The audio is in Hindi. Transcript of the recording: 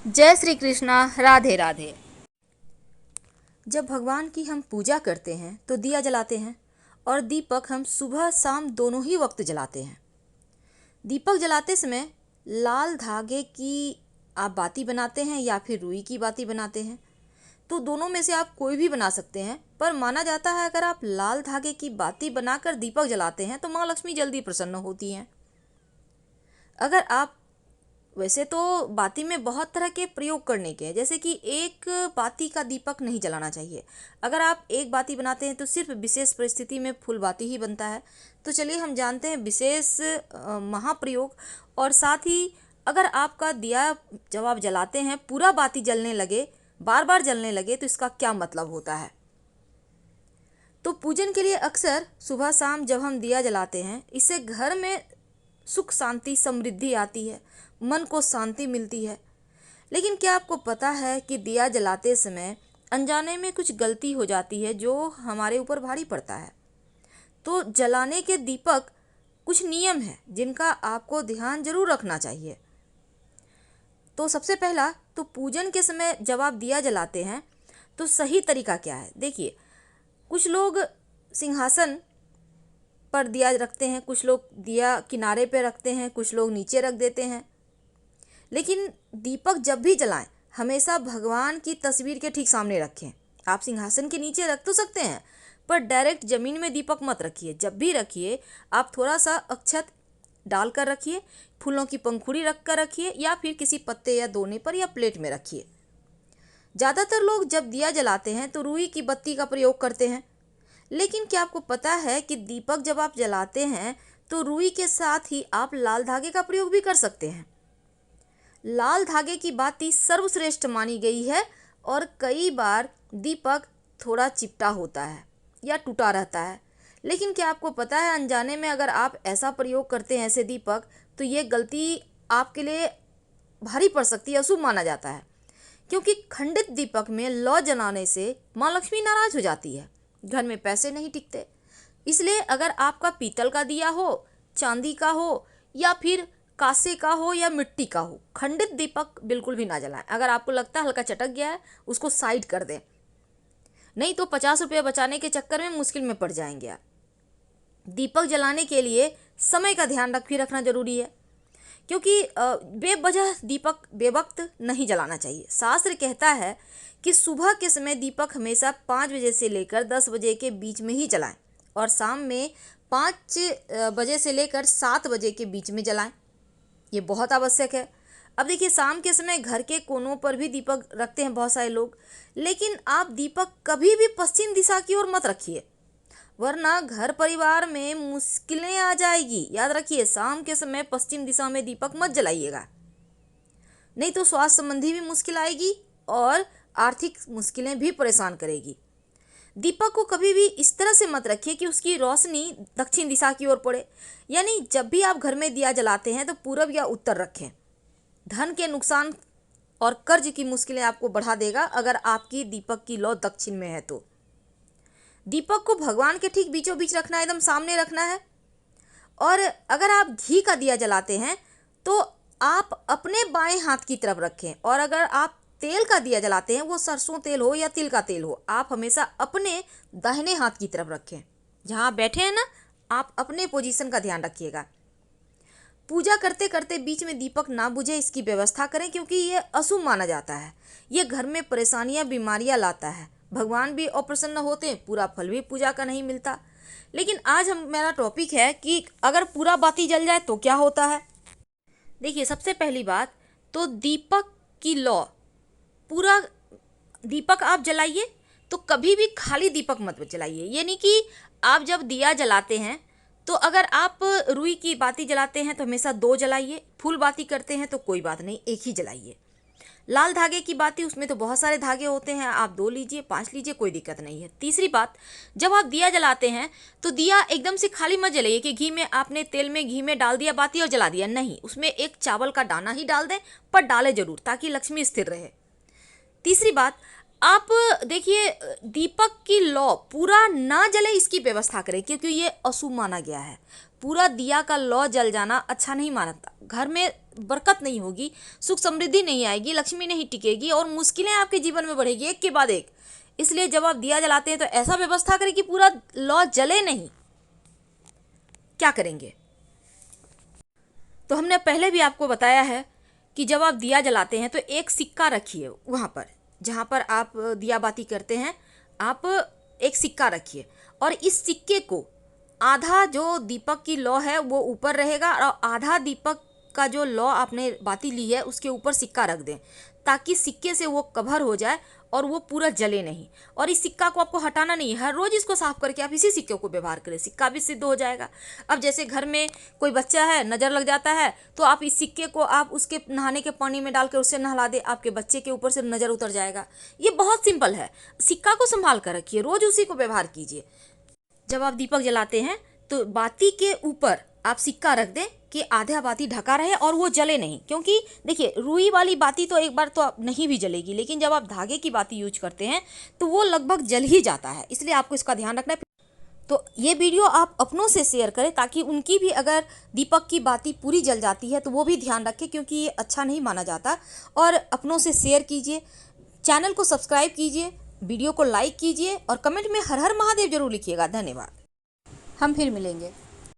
जय श्री कृष्णा। राधे राधे। जब भगवान की हम पूजा करते हैं तो दिया जलाते हैं और दीपक हम सुबह शाम दोनों ही वक्त जलाते हैं। दीपक जलाते समय लाल धागे की आप बाती बनाते हैं या फिर रुई की बाती बनाते हैं, तो दोनों में से आप कोई भी बना सकते हैं। पर माना जाता है अगर आप लाल धागे की बाती बनाकर दीपक जलाते हैं तो माँ लक्ष्मी जल्दी प्रसन्न होती हैं। अगर आप वैसे तो बाती में बहुत तरह के प्रयोग करने के हैं, जैसे कि एक बाती का दीपक नहीं जलाना चाहिए। अगर आप एक बाती बनाते हैं तो सिर्फ विशेष परिस्थिति में फुल बाती ही बनता है। तो चलिए हम जानते हैं विशेष महाप्रयोग। और साथ ही अगर आपका दिया जब आप जलाते हैं पूरा बाती जलने लगे, बार बार जलने लगे, तो इसका क्या मतलब होता है। तो पूजन के लिए अक्सर सुबह शाम जब हम दिया जलाते हैं, इससे घर में सुख शांति समृद्धि आती है, मन को शांति मिलती है। लेकिन क्या आपको पता है कि दिया जलाते समय अनजाने में कुछ गलती हो जाती है जो हमारे ऊपर भारी पड़ता है। तो जलाने के दीपक कुछ नियम हैं जिनका आपको ध्यान जरूर रखना चाहिए। तो सबसे पहला तो पूजन के समय जब आप दिया जलाते हैं तो सही तरीका क्या है। देखिए, कुछ लोग सिंहासन पर दिया रखते हैं, कुछ लोग दिया किनारे पे रखते हैं, कुछ लोग नीचे रख देते हैं। लेकिन दीपक जब भी जलाएं हमेशा भगवान की तस्वीर के ठीक सामने रखें। आप सिंहासन के नीचे रख तो सकते हैं, पर डायरेक्ट जमीन में दीपक मत रखिए। जब भी रखिए आप थोड़ा सा अक्षत डालकर रखिए, फूलों की पंखुड़ी रख कर रखिए, या फिर किसी पत्ते या दोने पर या प्लेट में रखिए। ज़्यादातर लोग जब दिया जलाते हैं तो रुई की बत्ती का प्रयोग करते हैं। लेकिन क्या आपको पता है कि दीपक जब आप जलाते हैं तो रुई के साथ ही आप लाल धागे का प्रयोग भी कर सकते हैं। लाल धागे की बाती सर्वश्रेष्ठ मानी गई है और कई बार दीपक थोड़ा चिपटा होता है या टूटा रहता है। लेकिन क्या आपको पता है अनजाने में अगर आप ऐसा प्रयोग करते हैं ऐसे दीपक, तो ये गलती आपके लिए भारी पड़ सकती है, अशुभ माना जाता है। क्योंकि खंडित दीपक में लौ जलाने से माँ लक्ष्मी नाराज हो जाती है, घर में पैसे नहीं टिकते। इसलिए अगर आपका पीतल का दिया हो, चांदी का हो, या फिर कांसे का हो या मिट्टी का हो, खंडित दीपक बिल्कुल भी ना जलाएं। अगर आपको लगता है हल्का चटक गया है उसको साइड कर दें, नहीं तो 50 रुपये बचाने के चक्कर में मुश्किल में पड़ जाएंगे आप। दीपक जलाने के लिए समय का ध्यान रखना जरूरी है, क्योंकि बेवजह दीपक बेवक्त नहीं जलाना चाहिए। शास्त्र कहता है कि सुबह के समय दीपक हमेशा 5 बजे से लेकर 10 बजे के बीच में ही जलाएं और शाम में 5 बजे से लेकर 7 बजे के बीच में जलाएं। ये बहुत आवश्यक है। अब देखिए, शाम के समय घर के कोनों पर भी दीपक रखते हैं बहुत सारे लोग, लेकिन आप दीपक कभी भी पश्चिम दिशा की ओर मत रखिए, वरना घर परिवार में मुश्किलें आ जाएगी। याद रखिए, शाम के समय पश्चिम दिशा में दीपक मत जलाइएगा, नहीं तो स्वास्थ्य संबंधी भी मुश्किल आएगी और आर्थिक मुश्किलें भी परेशान करेगी। दीपक को कभी भी इस तरह से मत रखिए कि उसकी रोशनी दक्षिण दिशा की ओर पड़े। यानी जब भी आप घर में दिया जलाते हैं तो पूरब या उत्तर रखें। धन के नुकसान और कर्ज की मुश्किलें आपको बढ़ा देगा अगर आपकी दीपक की लौ दक्षिण में है तो। दीपक को भगवान के ठीक बीचों बीच रखना है, एकदम सामने रखना है। और अगर आप घी का दिया जलाते हैं तो आप अपने बाएं हाथ की तरफ रखें, और अगर आप तेल का दिया जलाते हैं, वो सरसों तेल हो या तिल का तेल हो, आप हमेशा अपने दाहिने हाथ की तरफ रखें। जहाँ बैठे हैं ना, आप अपने पोजीशन का ध्यान रखिएगा। पूजा करते करते बीच में दीपक ना बुझे इसकी व्यवस्था करें, क्योंकि ये अशुभ माना जाता है। ये घर में परेशानियां बीमारियां लाता है, भगवान भी अप्रसन्न होते हैं, पूरा फल भी पूजा का नहीं मिलता। लेकिन आज मेरा टॉपिक है कि अगर पूरा बाती जल जाए तो क्या होता है। देखिए, सबसे पहली बात तो दीपक की लौ, पूरा दीपक आप जलाइए तो कभी भी खाली दीपक मत जलाइए। ये नहीं कि आप जब दिया जलाते हैं तो अगर आप रुई की बाती जलाते हैं तो हमेशा 2 जलाइए, फूल बाती करते हैं तो कोई बात नहीं, एक ही जलाइए। लाल धागे की बाती, उसमें तो बहुत सारे धागे होते हैं, आप 2 लीजिए, 5 लीजिए, कोई दिक्कत नहीं है। तीसरी बात, जब आप दिया जलाते हैं तो दिया एकदम से खाली मत जलाइए कि घी में आपने तेल में घी में डाल दिया बाती और जला दिया, नहीं, उसमें एक चावल का दाना ही डाल दें, पर डालें जरूर ताकि लक्ष्मी स्थिर रहे। तीसरी बात, आप देखिए, दीपक की लौ पूरा ना जले इसकी व्यवस्था करें, क्योंकि ये अशुभ माना गया है। पूरा दिया का लौ जल जाना अच्छा नहीं मानता। घर में बरकत नहीं होगी, सुख समृद्धि नहीं आएगी, लक्ष्मी नहीं टिकेगी और मुश्किलें आपके जीवन में बढ़ेगी एक के बाद एक। इसलिए जब आप दिया जलाते हैं तो ऐसा व्यवस्था करें कि पूरा लौ जले नहीं। क्या करेंगे? तो हमने पहले भी आपको बताया है कि जब आप दिया जलाते हैं तो एक सिक्का रखिए वहाँ पर जहाँ पर आप दिया बाती करते हैं, आप एक सिक्का रखिए और इस सिक्के को आधा जो दीपक की लौ है वो ऊपर रहेगा और आधा दीपक का जो लौ आपने बाती ली है उसके ऊपर सिक्का रख दें, ताकि सिक्के से वो कवर हो जाए और वो पूरा जले नहीं। और इस सिक्का को आपको हटाना नहीं है, हर रोज इसको साफ करके आप इसी सिक्के को व्यवहार करें, सिक्का भी सिद्ध हो जाएगा। अब जैसे घर में कोई बच्चा है, नज़र लग जाता है, तो आप इस सिक्के को आप उसके नहाने के पानी में डाल के उससे नहला दे, आपके बच्चे के ऊपर से नज़र उतर जाएगा। ये बहुत सिंपल है। सिक्का को संभाल कर रखिए, रोज उसी को व्यवहार कीजिए। जब आप दीपक जलाते हैं तो बाती के ऊपर आप सिक्का रख दें कि आधा बाती ढका रहे और वो जले नहीं। क्योंकि देखिए, रुई वाली बाती तो एक बार तो आप नहीं भी जलेगी, लेकिन जब आप धागे की बाती यूज करते हैं तो वो लगभग जल ही जाता है। इसलिए आपको इसका ध्यान रखना है। तो ये वीडियो आप अपनों से शेयर करें ताकि उनकी भी अगर दीपक की बाती पूरी जल जाती है तो वो भी ध्यान रखें, क्योंकि ये अच्छा नहीं माना जाता। और अपनों से शेयर कीजिए, चैनल को सब्सक्राइब कीजिए, वीडियो को लाइक कीजिए और कमेंट में हर हर महादेव जरूर लिखिएगा। धन्यवाद। हम फिर मिलेंगे।